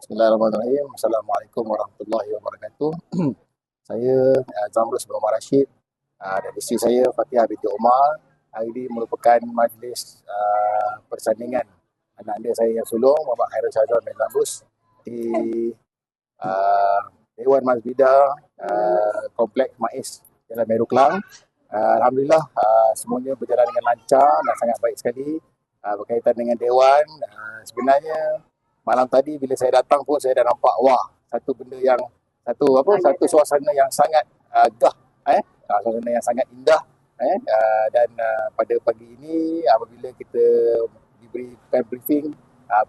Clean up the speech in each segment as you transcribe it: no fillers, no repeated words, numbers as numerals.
Bismillahirrahmanirrahim. Assalamualaikum warahmatullahi wabarakatuh. Saya Zamrus bin Omar Rashid dan isteri saya Fatihah binti Omar. Hari ini merupakan majlis persandingan anak anda saya yang sulung, Muhammad Khairul Syazwan bin Zamrus, di Dewan Masbidah Kompleks Mais Jalan Meru Kelang. Alhamdulillah semuanya berjalan dengan lancar dan sangat baik sekali. Berkaitan dengan Dewan, sebenarnya malam tadi bila saya datang pun saya dah nampak satu benda yang satu suasana yang sangat suasana yang sangat indah dan pada pagi ini apabila kita diberikan briefing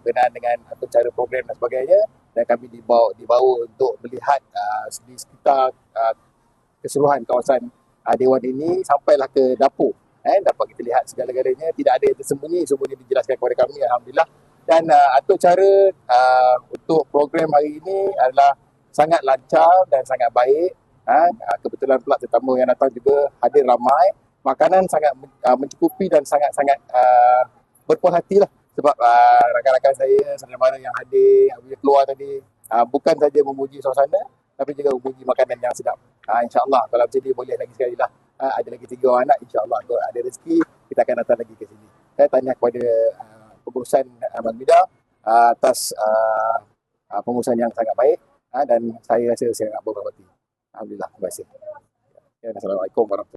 berkenaan dengan cara program dan sebagainya, dan kami dibawa untuk melihat di sekitar keseluruhan kawasan Dewan ini sampailah ke dapur. Dapat kita lihat segala-galanya, tidak ada yang tersembunyi, semuanya dijelaskan kepada kami, alhamdulillah. Dan atur cara untuk program hari ini adalah sangat lancar dan sangat baik. Kebetulan pula tetamu yang datang juga hadir ramai. Makanan sangat mencukupi dan sangat-sangat berpuas hati lah. Sebab rakan-rakan saya, saudara mara yang hadir, bila keluar tadi, bukan saja memuji suasana, tapi juga memuji makanan yang sedap. InsyaAllah kalau macam ni boleh lagi sekali lah. Ada lagi 3 orang anak, insyaAllah kalau ada rezeki, kita akan datang lagi ke sini. Saya tanya kepada pengurusan Masbidah atas pengurusan yang sangat baik, dan saya rasa sangat berhati. Alhamdulillah, terima kasih. Assalamualaikum warahmatullahi wabarakatuh.